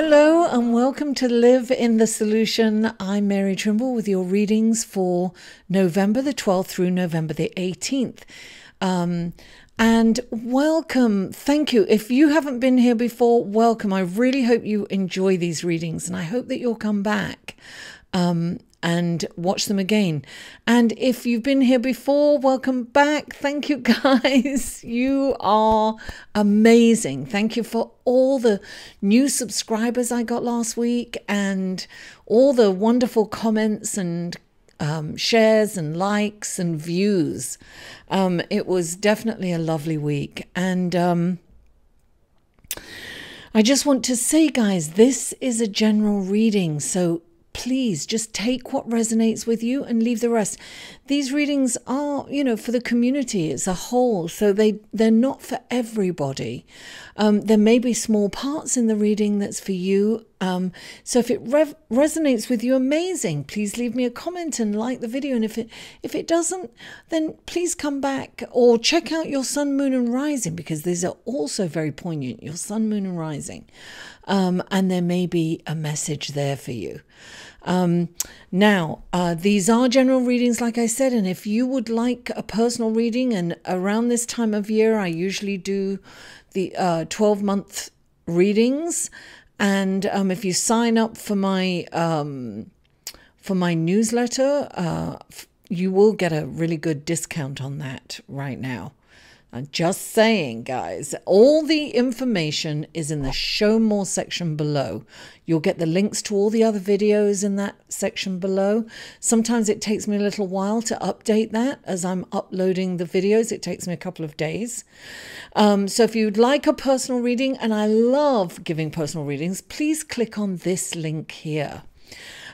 Hello and welcome to Live in the Solution. I'm Mary Trimble with your readings for November the 12th through November the 18th. And welcome. Thank you. If you haven't been here before, welcome. I really hope you enjoy these readings and I hope that you'll come back and watch them again. And if you've been here before, welcome back. Thank you, guys. You are amazing. Thank you for all the new subscribers I got last week and all the wonderful comments and shares and likes and views. It was definitely a lovely week. And I just want to say, guys, this is a general reading. So please just take what resonates with you and leave the rest. These readings are, for the community as a whole. So they're not for everybody. There may be small parts in the reading that's for you. So if it resonates with you, amazing. Please leave me a comment and like the video. And if it doesn't, then please come back or check out your sun, moon and rising, because these are also very poignant, your sun, moon and rising. And there may be a message there for you. Now, these are general readings, like I said, and if you would like a personal reading, and around this time of year, I usually do the 12-month readings. And if you sign up for my newsletter, you will get a really good discount on that right now. I'm just saying, guys, all the information is in the show more section below. You'll get the links to all the other videos in that section below. Sometimes it takes me a little while to update that as I'm uploading the videos. It takes me a couple of days. So if you'd like a personal reading, and I love giving personal readings, please click on this link here.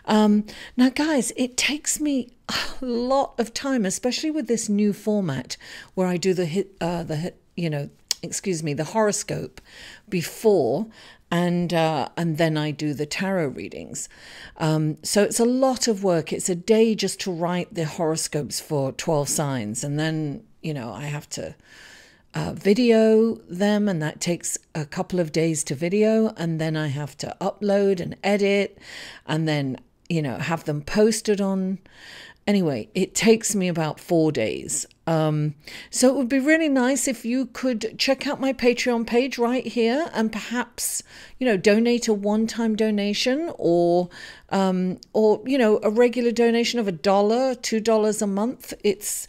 Now, guys, it takes me a lot of time, especially with this new format where I do the horoscope before, and then I do the tarot readings. So it's a lot of work. It's a day just to write the horoscopes for 12 signs, and then I have to video them, and that takes a couple of days to video, and then I have to upload and edit, and then have them posted on. Anyway, it takes me about 4 days. So it would be really nice if you could check out my Patreon page right here and perhaps, donate a one-time donation or a regular donation of $1, $2 a month. It's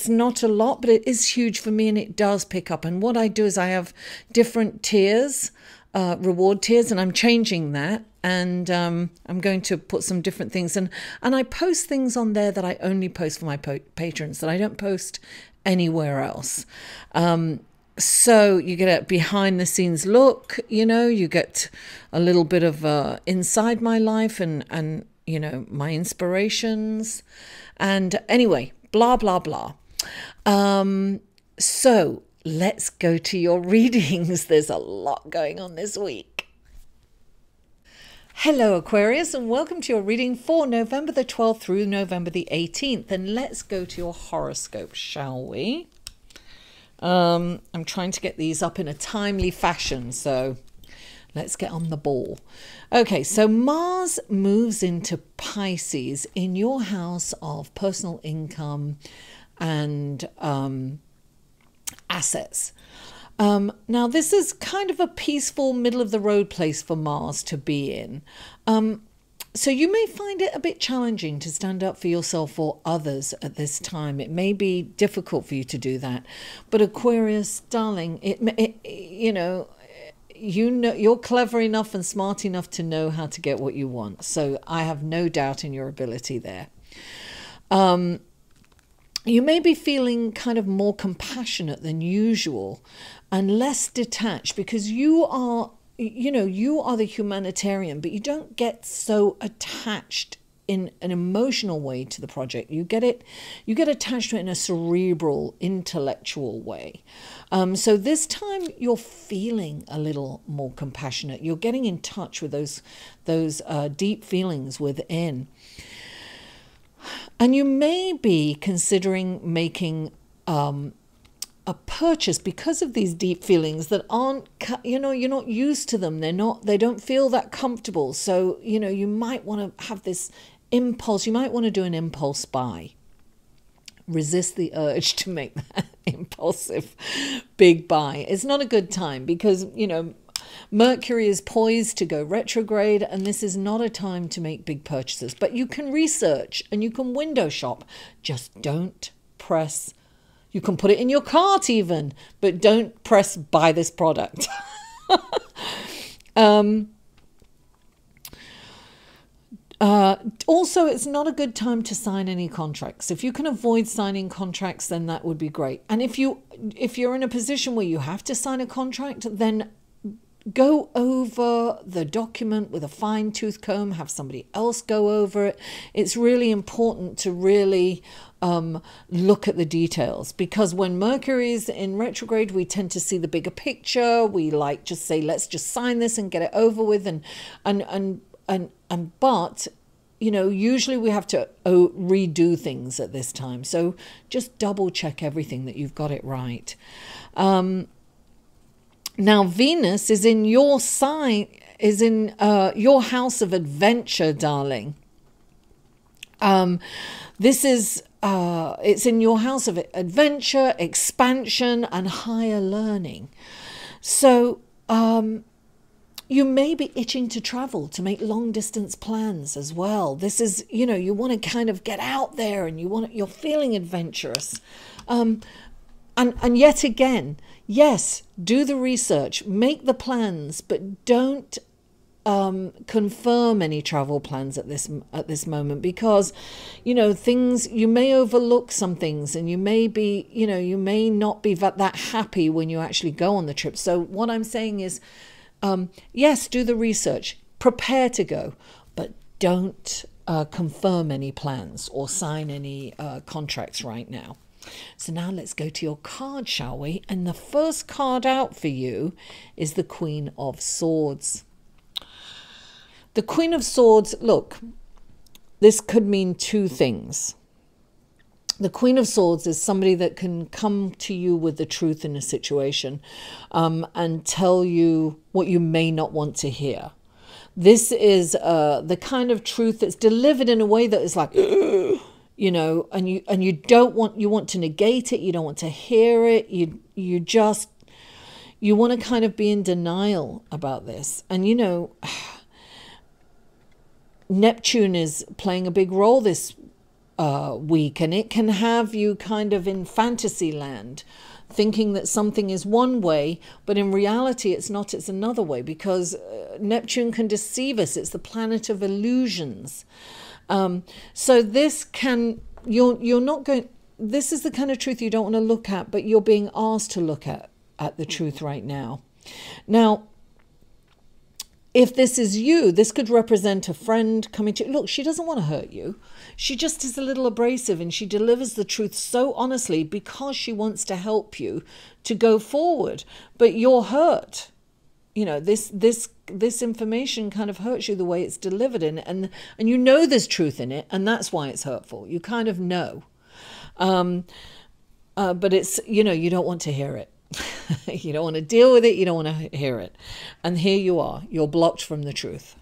not a lot, but it is huge for me and it does pick up. And what I do is I have different tiers, reward tiers, and I'm changing that. And I'm going to put some different things, and I post things on there that I only post for my patrons, that I don't post anywhere else. So you get a behind the scenes look, you get a little bit of inside my life and my inspirations, and anyway, blah blah blah. So let's go to your readings. There's a lot going on this week. Hello, Aquarius, and welcome to your reading for November the 12th through November the 18th. And let's go to your horoscope, shall we? I'm trying to get these up in a timely fashion, so let's get on the ball. Okay, so Mars moves into Pisces in your house of personal income and assets. Now, this is kind of a peaceful, middle-of-the-road place for Mars to be in. So you may find it a bit challenging to stand up for yourself or others at this time. It may be difficult for you to do that. But Aquarius, darling, you're clever enough and smart enough to know how to get what you want. So I have no doubt in your ability there. You may be feeling kind of more compassionate than usual and less detached because you are the humanitarian, but you don't get so attached in an emotional way to the project. You get attached to it in a cerebral, intellectual way. So this time you're feeling a little more compassionate. You're getting in touch with those deep feelings within. And you may be considering making a purchase because of these deep feelings that aren't, you're not used to them. They don't feel that comfortable. So, you might want to have this impulse. You might want to do an impulse buy. Resist the urge to make that impulsive big buy. It's not a good time because, Mercury is poised to go retrograde, and this is not a time to make big purchases. But you can research and you can window shop. Just don't press. You can put it in your cart even, but don't press buy this product. Also, it's not a good time to sign any contracts. If you can avoid signing contracts, then that would be great. And if you're in a position where you have to sign a contract, then go over the document with a fine-tooth comb, have somebody else go over it. It's really important to really look at the details, because when Mercury is in retrograde, we tend to see the bigger picture. We just say, let's just sign this and get it over with. But usually we have to redo things at this time. So just double check everything that you've got it right. Now, Venus is in your sign, is in your house of adventure, darling. This is, it's in your house of adventure, expansion, and higher learning. So you may be itching to travel, to make long distance plans as well. This is, you want to kind of get out there, and you're feeling adventurous. And yet again, yes, do the research, make the plans, but don't confirm any travel plans at this moment, because things, you may overlook some things, and you may be, you may not be that happy when you actually go on the trip. So what I'm saying is, yes, do the research, prepare to go, but don't confirm any plans or sign any contracts right now. So now let's go to your card, shall we? And the first card out for you is the Queen of Swords. The Queen of Swords, look, this could mean two things. The Queen of Swords is somebody that can come to you with the truth in a situation and tell you what you may not want to hear. This is the kind of truth that's delivered in a way that is like, and you don't want, you want to negate it, you don't want to hear it, you want to kind of be in denial about this. And Neptune is playing a big role this week, and it can have you kind of in fantasy land, thinking that something is one way, but in reality it's not, it's another way, because Neptune can deceive us. It's the planet of illusions. So this can, you're not going, this is the kind of truth you don't want to look at, but you're being asked to look at the truth right now. Now, if this is you, this could represent a friend coming to you. Look, she doesn't want to hurt you. She just is a little abrasive, and she delivers the truth so honestly because she wants to help you to go forward. But you're hurt. This information kind of hurts you the way it's delivered in, and there's truth in it, and that's why it's hurtful. You kind of know. But it's, you don't want to hear it. You don't want to deal with it. You don't want to hear it. And here you are. You're blocked from the truth.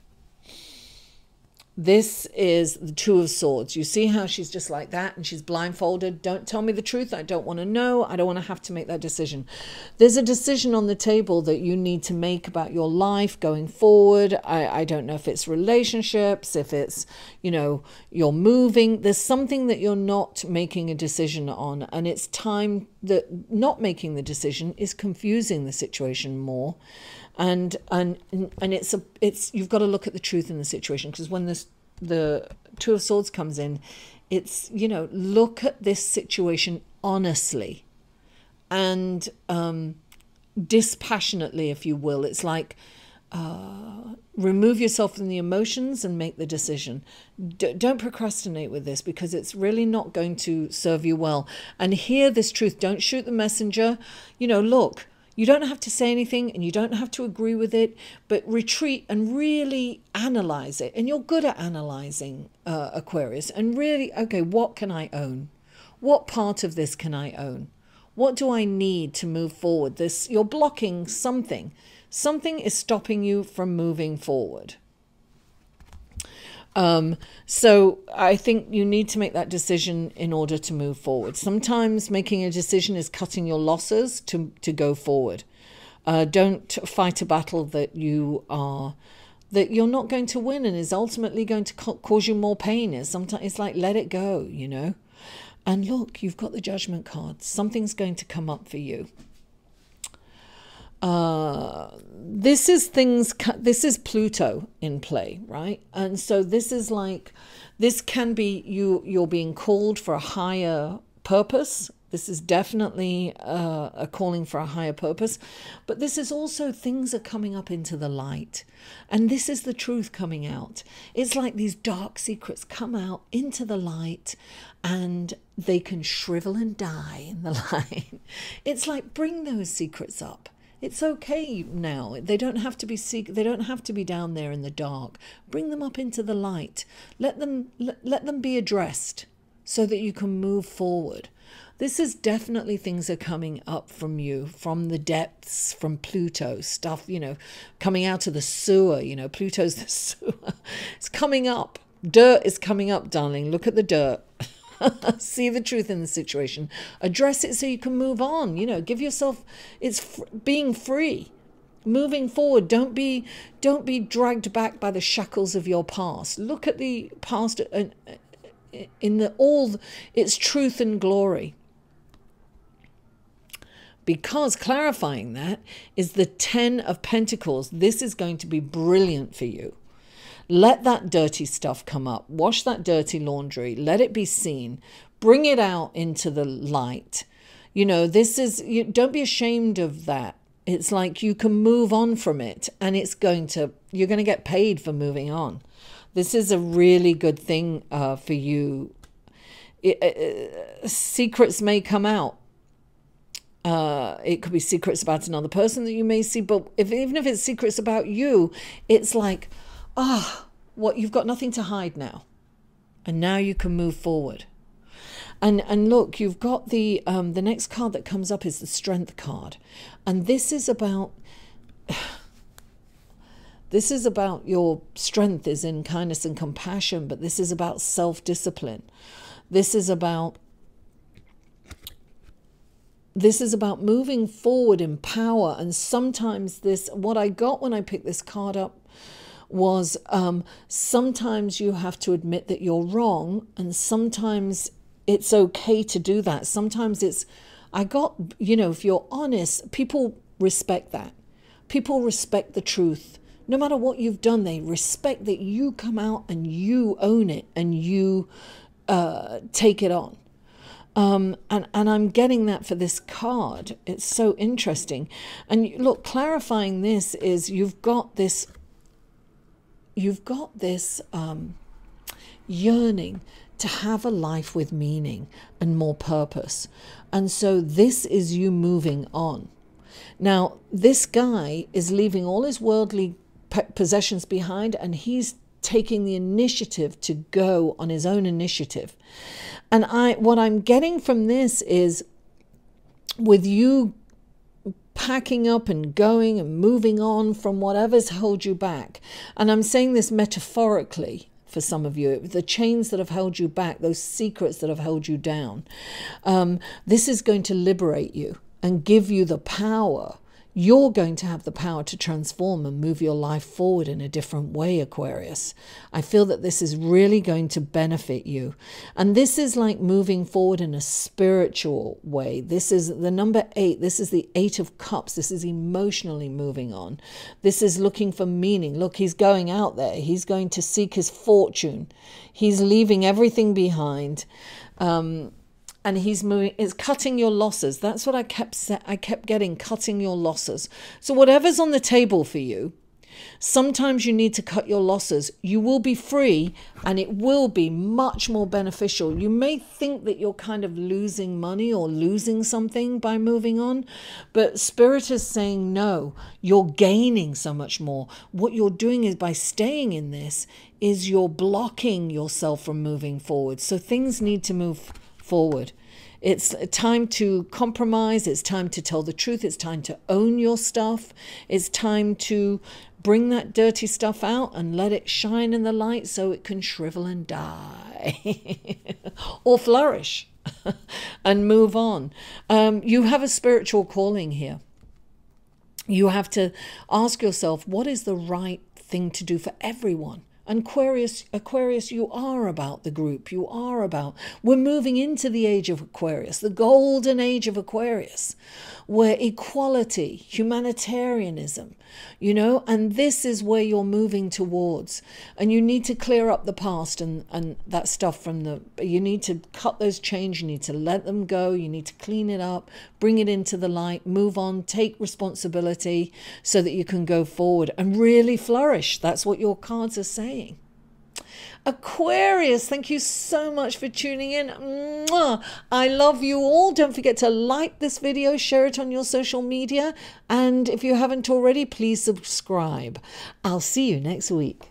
This is the Two of Swords. You see how she's just like that, and she's blindfolded. Don't tell me the truth. I don't want to know. I don't want to have to make that decision. There's a decision on the table that you need to make about your life going forward. I don't know if it's relationships, if it's, you're moving. There's something that you're not making a decision on, and it's time that not making the decision is confusing the situation more. And it's you've got to look at the truth in the situation, because when the Two of Swords comes in, it's, look at this situation honestly and dispassionately, if you will. It's like remove yourself from the emotions and make the decision. Don't procrastinate with this, because it's really not going to serve you well. And hear this truth. Don't shoot the messenger. Look. You don't have to say anything, and you don't have to agree with it, but retreat and really analyze it. And you're good at analyzing, Aquarius. And really, okay, what can I own? What part of this can I own? What do I need to move forward? This, you're blocking something. Something is stopping you from moving forward. So I think you need to make that decision in order to move forward. Sometimes making a decision is cutting your losses to go forward. Don't fight a battle that you're not going to win and is ultimately going to cause you more pain. Sometimes it's like, let it go, you know. And look, you've got the Judgment card. Something's going to come up for you. This is Pluto in play, right? And so this is like, this can be you're being called for a higher purpose. This is definitely a calling for a higher purpose, but this is also things are coming up into the light, and this is the truth coming out. It's like these dark secrets come out into the light, and they can shrivel and die in the light. It's like, bring those secrets up. It's okay now. They don't have to be they don't have to be down there in the dark. Bring them up into the light. Let them be addressed so that you can move forward. This is definitely things are coming up from you, from the depths, from Pluto, stuff, you know, coming out of the sewer, you know, Pluto's the sewer. It's coming up. Dirt is coming up, darling. Look at the dirt. See the truth in the situation. Address it so you can move on. You know, give yourself, it's being free, moving forward. Don't be dragged back by the shackles of your past. Look at the past in all its truth and glory. Because clarifying that is the 10 of Pentacles. This is going to be brilliant for you. Let that dirty stuff come up. Wash that dirty laundry. Let it be seen. Bring it out into the light. You know, this is, don't be ashamed of that. It's like you can move on from it, and you're going to get paid for moving on. This is a really good thing for you. Secrets may come out. It could be secrets about another person that you may see, but even if it's secrets about you, it's like, what, you've got nothing to hide now, and now you can move forward. And look, you've got the next card that comes up is the Strength card, and this is about your strength is in kindness and compassion, but this is about self-discipline. This is about moving forward in power. And sometimes what I got when I picked this card up was sometimes you have to admit that you're wrong, and sometimes it's okay to do that. Sometimes if you're honest, people respect that. People respect the truth. No matter what you've done, they respect that you come out and you own it and you take it on. And I'm getting that for this card. It's so interesting. And look, clarifying this is you've got this yearning to have a life with meaning and more purpose. And so this is you moving on. Now, this guy is leaving all his worldly possessions behind, and he's taking the initiative to go on his own initiative. And what I'm getting from this is, with you packing up and going and moving on from whatever's held you back, and I'm saying this metaphorically for some of you, the chains that have held you back, those secrets that have held you down, this is going to liberate you and give you the power. You're going to have the power to transform and move your life forward in a different way, Aquarius. I feel that this is really going to benefit you. And this is like moving forward in a spiritual way. This is the number 8. This is the 8 of Cups. This is emotionally moving on. This is looking for meaning. Look, he's going out there. He's going to seek his fortune. He's leaving everything behind. And he's moving, it's cutting your losses. That's what I kept getting, cutting your losses. So whatever's on the table for you, sometimes you need to cut your losses. You will be free, and it will be much more beneficial. You may think that you're kind of losing money or losing something by moving on, but Spirit is saying, no, you're gaining so much more. What you're doing is, by staying in this, is you're blocking yourself from moving forward. So things need to move forward. It's time to compromise. It's time to tell the truth. It's time to own your stuff. It's time to bring that dirty stuff out and let it shine in the light so it can shrivel and die or flourish and move on. You have a spiritual calling here. You have to ask yourself, what is the right thing to do for everyone? And Aquarius, you are about the group. You are about, we're moving into the age of Aquarius, the golden age of Aquarius, where equality, humanitarianism, you know, and this is where you're moving towards. And you need to clear up the past and that stuff you need to cut those chains, you need to let them go, you need to clean it up, bring it into the light, move on, take responsibility so that you can go forward and really flourish. That's what your cards are saying. Aquarius, thank you so much for tuning in. Mwah! I love you all. Don't forget to like this video, share it on your social media, and if you haven't already, please subscribe. I'll see you next week.